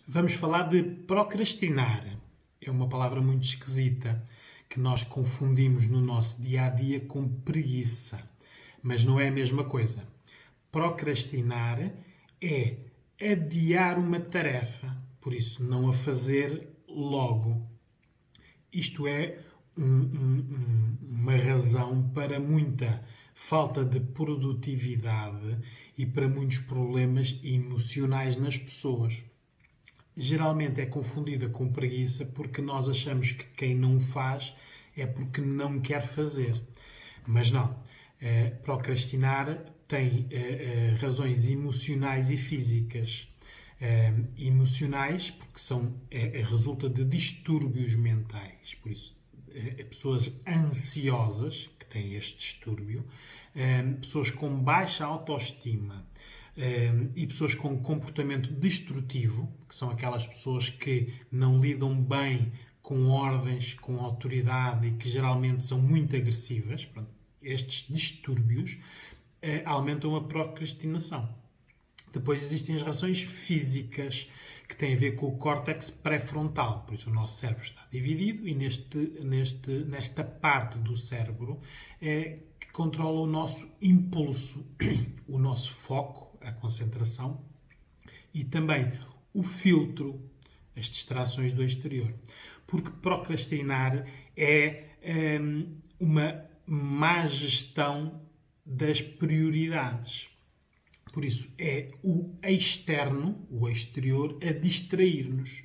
Vamos falar de procrastinar. É uma palavra muito esquisita que nós confundimos no nosso dia a dia com preguiça. Mas não é a mesma coisa. Procrastinar é adiar uma tarefa, por isso não a fazer logo. Isto é uma razão para muita falta de produtividade e para muitos problemas emocionais nas pessoas. Geralmente é confundida com preguiça porque nós achamos que quem não faz é porque não quer fazer. Mas não. Procrastinar tem razões emocionais e físicas. Emocionais porque resulta de distúrbios mentais. Por isso, pessoas ansiosas que têm este distúrbio, pessoas com baixa autoestima, e pessoas com comportamento destrutivo, que são aquelas pessoas que não lidam bem com ordens, com autoridade e que geralmente são muito agressivas. Pronto, estes distúrbios aumentam a procrastinação. Depois existem as reações físicas que têm a ver com o córtex pré-frontal. Por isso o nosso cérebro está dividido e nesta parte do cérebro que controla o nosso impulso, o nosso foco, a concentração e também o filtro, as distrações do exterior. Porque procrastinar é uma má gestão das prioridades. Por isso, é o externo, o exterior, a distrair-nos.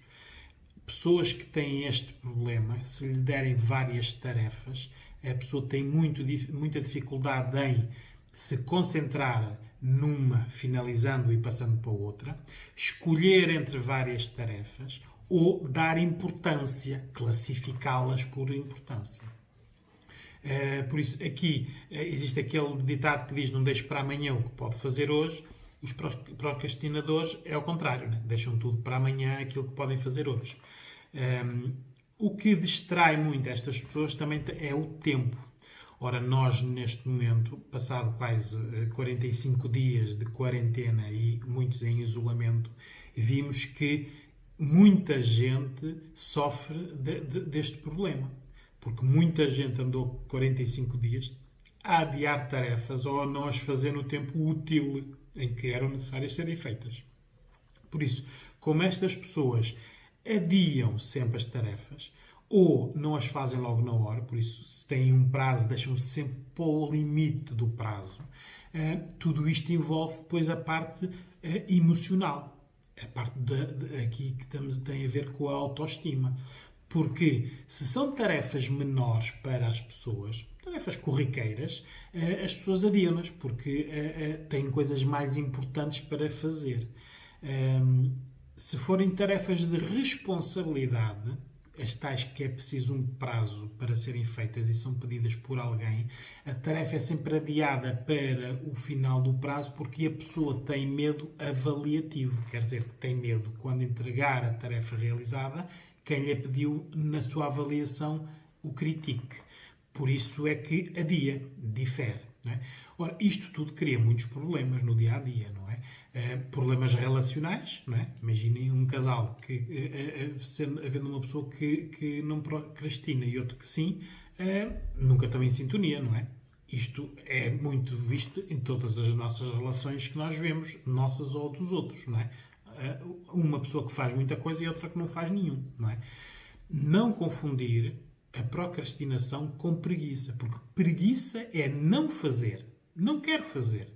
Pessoas que têm este problema, se lhe derem várias tarefas, a pessoa tem muita dificuldade em se concentrar numa, finalizando e passando para outra, escolher entre várias tarefas ou dar importância, classificá-las por importância. Por isso, aqui existe aquele ditado que diz: não deixe para amanhã o que pode fazer hoje. Os procrastinadores é ao contrário, né? Deixam tudo para amanhã aquilo que podem fazer hoje. O que distrai muito estas pessoas também é o tempo. Ora, nós neste momento, passado quase 45 dias de quarentena e muitos em isolamento, vimos que muita gente sofre deste problema. Porque muita gente andou 45 dias a adiar tarefas ou a não as fazer no tempo útil em que eram necessárias serem feitas. Por isso, como estas pessoas adiam sempre as tarefas ou não as fazem logo na hora, por isso, se têm um prazo, deixam-se sempre para o limite do prazo, tudo isto envolve depois a parte emocional. A parte aqui que tem a ver com a autoestima. Porque se são tarefas menores para as pessoas, tarefas corriqueiras, as pessoas adiam-nas porque têm coisas mais importantes para fazer. Se forem tarefas de responsabilidade, as tais que é preciso um prazo para serem feitas e são pedidas por alguém, a tarefa é sempre adiada para o final do prazo porque a pessoa tem medo avaliativo. Quer dizer que tem medo quando entregar a tarefa realizada, quem lhe pediu na sua avaliação o critique. Por isso é que adia, difere. Não é? Ora, isto tudo cria muitos problemas no dia-a-dia, não é? Problemas relacionais, não é? Imaginem um casal que, havendo uma pessoa que não procrastina e outro que sim, nunca estão em sintonia, não é? Isto é muito visto em todas as nossas relações que nós vemos, nossas ou dos outros, não é? Uma pessoa que faz muita coisa e outra que não faz nenhum, não é? Não confundir a procrastinação com preguiça, porque preguiça é não fazer, não quero fazer.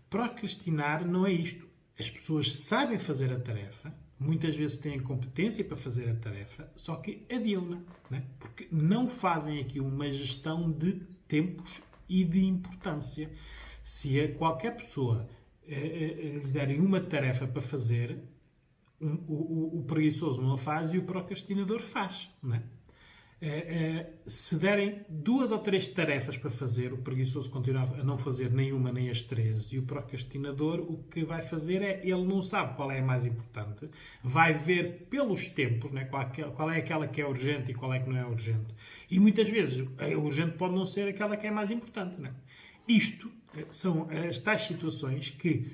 Procrastinar não é isto. As pessoas sabem fazer a tarefa, muitas vezes têm competência para fazer a tarefa, só que adiam-na, não é? Porque não fazem aqui uma gestão de tempos e de importância. Se a qualquer pessoa lhes derem uma tarefa para fazer, o preguiçoso não a faz e o procrastinador faz, não é? Se derem 2 ou 3 tarefas para fazer, o preguiçoso continua a não fazer nenhuma nem as 3 e o procrastinador o que vai fazer ele não sabe qual é a mais importante, vai ver pelos tempos, né, qual é aquela que é urgente e qual é que não é urgente. E muitas vezes a urgente pode não ser aquela que é mais importante. Né? Isto são as tais situações que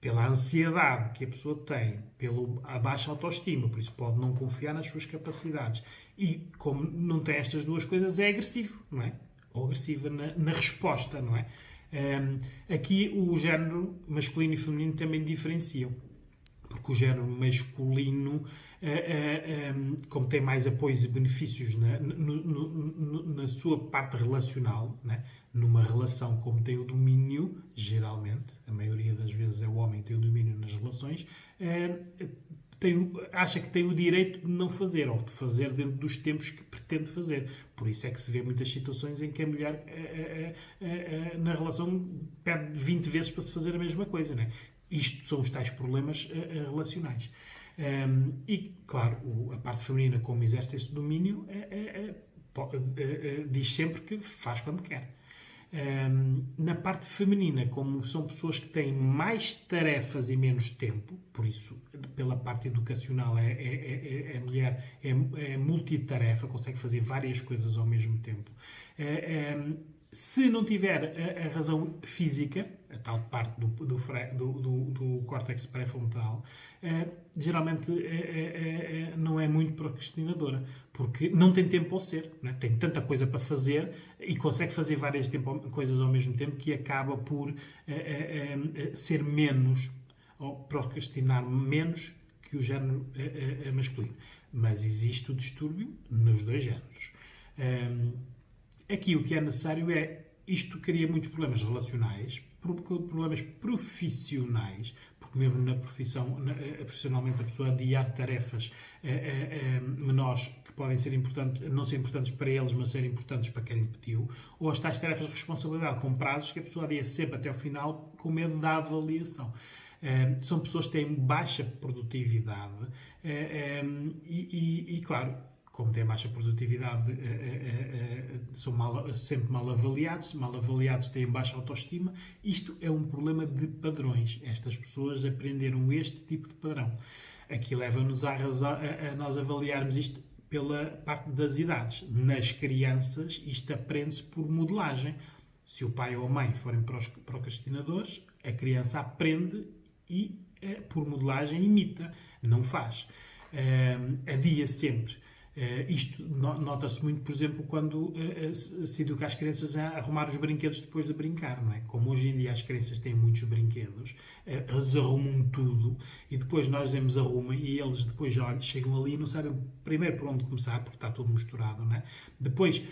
pela ansiedade que a pessoa tem, pela baixa autoestima, por isso pode não confiar nas suas capacidades. E como não tem estas duas coisas, é agressivo, não é? Ou agressiva na resposta, não é? Aqui o género masculino e feminino também diferenciam. Porque o género masculino, como tem mais apoios e benefícios na sua parte relacional, né? Numa relação como tem o domínio, geralmente, a maioria das vezes é o homem que tem o domínio nas relações, acha que tem o direito de não fazer, ou de fazer dentro dos tempos que pretende fazer. Por isso é que se vê muitas situações em que a mulher, na relação, pede 20 vezes para se fazer a mesma coisa, né? Isto são os tais problemas relacionais. E, claro, a parte feminina, como exerce esse domínio, diz sempre que faz quando quer. Na parte feminina, como são pessoas que têm mais tarefas e menos tempo, por isso, pela parte educacional, a mulher é multitarefa, consegue fazer várias coisas ao mesmo tempo. Se não tiver a razão física, a tal parte do córtex pré-frontal, geralmente não é muito procrastinadora, porque não tem tempo ao ser, não é? Tem tanta coisa para fazer e consegue fazer várias coisas ao mesmo tempo que acaba por ser menos, ou procrastinar menos que o género masculino. Mas existe o distúrbio nos dois géneros. Aqui o que é necessário isto cria muitos problemas relacionais, problemas profissionais, porque mesmo na profissão, profissionalmente a pessoa adiar tarefas menores que podem ser importantes, não ser importantes para eles, mas ser importantes para quem lhe pediu, ou as tais tarefas de responsabilidade com prazos que a pessoa adia sempre até ao final com medo da avaliação. São pessoas que têm baixa produtividade e claro, como têm baixa produtividade, são sempre mal avaliados, têm baixa autoestima. Isto é um problema de padrões. Estas pessoas aprenderam este tipo de padrão. Aqui leva-nos a nós avaliarmos isto pela parte das idades. Nas crianças, isto aprende-se por modelagem. Se o pai ou a mãe forem procrastinadores, a criança aprende e, por modelagem, imita, não faz. Adia sempre. Isto nota-se muito, por exemplo, quando se educa as crianças a arrumar os brinquedos depois de brincar, não é? Como hoje em dia as crianças têm muitos brinquedos, eles arrumam tudo e depois nós dizemos arrumem e eles depois chegam ali e não sabem primeiro por onde começar, porque está tudo misturado, não é? Depois,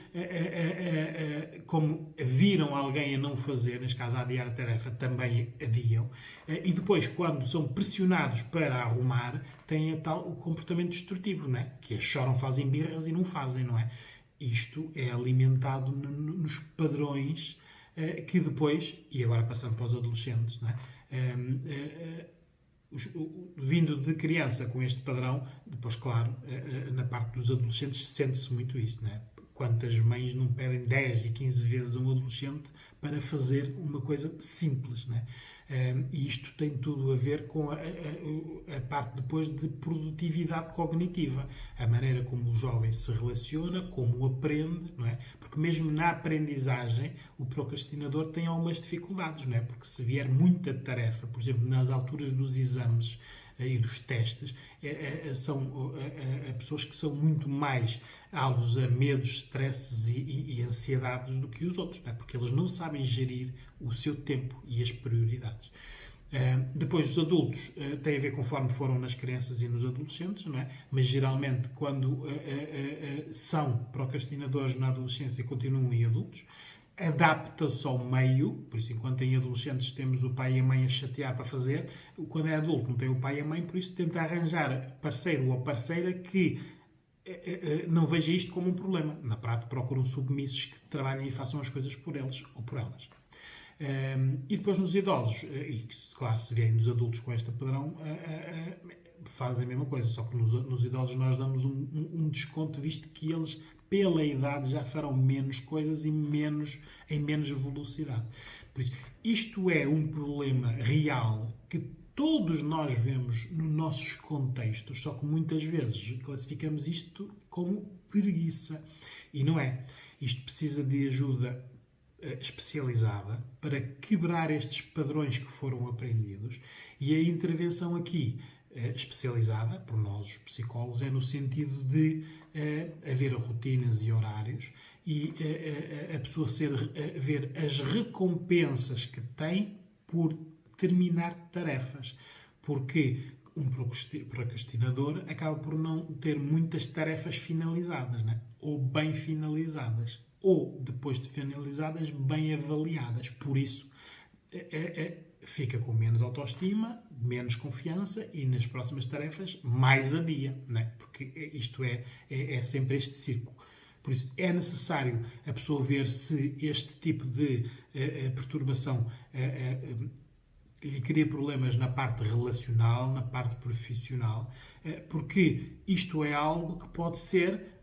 como viram alguém a não fazer, neste caso a adiar a tarefa, também adiam, e depois quando são pressionados para arrumar, têm o comportamento destrutivo, não é? Que choram, fazem birras e não fazem, não é? Isto é alimentado nos padrões que depois, e agora passando para os adolescentes, não é? Vindo de criança com este padrão, depois, claro, na parte dos adolescentes sente-se muito isso, não é? Quantas mães não pedem 10 e 15 vezes a um adolescente para fazer uma coisa simples, não é? E isto tem tudo a ver com a parte depois de produtividade cognitiva, a maneira como o jovem se relaciona, como aprende, não é? Porque mesmo na aprendizagem o procrastinador tem algumas dificuldades, não é? Porque se vier muita tarefa, por exemplo, nas alturas dos exames e dos testes, são pessoas que são muito mais alvos a medos, stresses e ansiedades do que os outros, não é? Porque eles não sabem gerir o seu tempo e as prioridades. Depois, os adultos têm a ver conforme foram nas crianças e nos adolescentes, não é? Mas geralmente, quando são procrastinadores na adolescência, continuam em adultos. Adapta-se ao meio, por isso, enquanto em adolescentes temos o pai e a mãe a chatear para fazer, quando é adulto não tem o pai e a mãe, por isso tenta arranjar parceiro ou parceira que não veja isto como um problema. Na prática, procuram submissos que trabalhem e façam as coisas por eles ou por elas. E depois nos idosos, e claro, se vierem nos adultos com este padrão, fazem a mesma coisa, só que nos idosos nós damos um desconto, visto que eles, pela idade, já farão menos coisas e em menos velocidade. Por isso, isto é um problema real que todos nós vemos nos nossos contextos, só que muitas vezes classificamos isto como preguiça. E não é. Isto precisa de ajuda especializada para quebrar estes padrões que foram aprendidos, e a intervenção aqui especializada, por nós os psicólogos, é no sentido de haver rotinas e horários e a pessoa ver as recompensas que tem por terminar tarefas. Porque um procrastinador acaba por não ter muitas tarefas finalizadas, né? Ou bem finalizadas, ou depois de finalizadas, bem avaliadas. Por isso, fica com menos autoestima, menos confiança e nas próximas tarefas mais adia, né? Porque isto é sempre este círculo. Por isso, é necessário a pessoa ver se este tipo de perturbação lhe cria problemas na parte relacional, na parte profissional, porque isto é algo que pode ser,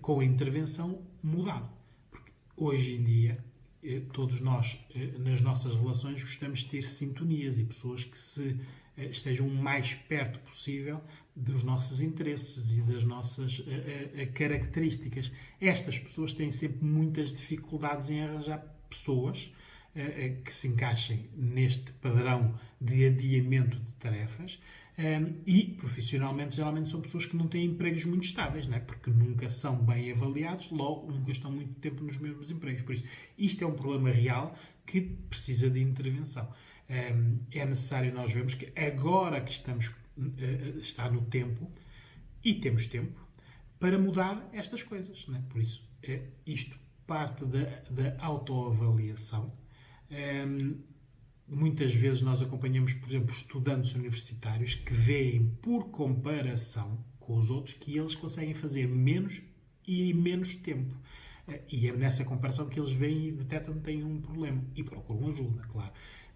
com a intervenção, mudado. Porque hoje em dia, todos nós, nas nossas relações, gostamos de ter sintonias e pessoas que estejam o mais perto possível dos nossos interesses e das nossas características. Estas pessoas têm sempre muitas dificuldades em arranjar pessoas que se encaixem neste padrão de adiamento de tarefas e, profissionalmente, geralmente são pessoas que não têm empregos muito estáveis, não é? Porque nunca são bem avaliados, logo nunca estão muito tempo nos mesmos empregos. Por isso, isto é um problema real que precisa de intervenção. É necessário nós vermos que agora que está no tempo, e temos tempo, para mudar estas coisas, não é? Por isso, isto parte da autoavaliação. Muitas vezes nós acompanhamos, por exemplo, estudantes universitários que veem, por comparação com os outros, que eles conseguem fazer menos e em menos tempo. E é nessa comparação que eles veem e detectam que têm um problema e procuram ajuda, claro.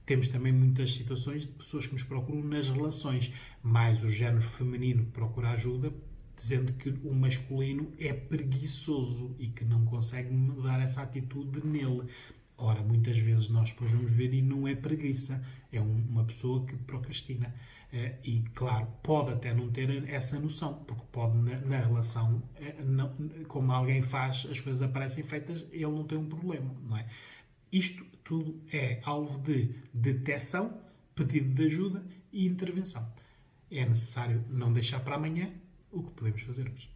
Temos também muitas situações de pessoas que nos procuram nas relações, mais o género feminino que procura ajuda, dizendo que o masculino é preguiçoso e que não consegue mudar essa atitude nele. Ora, muitas vezes nós depois vamos ver e não é preguiça, é uma pessoa que procrastina. E, claro, pode até não ter essa noção, porque pode, na relação, como alguém faz, as coisas aparecem feitas, ele não tem um problema, não é? Isto tudo é alvo de detecção, pedido de ajuda e intervenção. É necessário não deixar para amanhã o que podemos fazer hoje.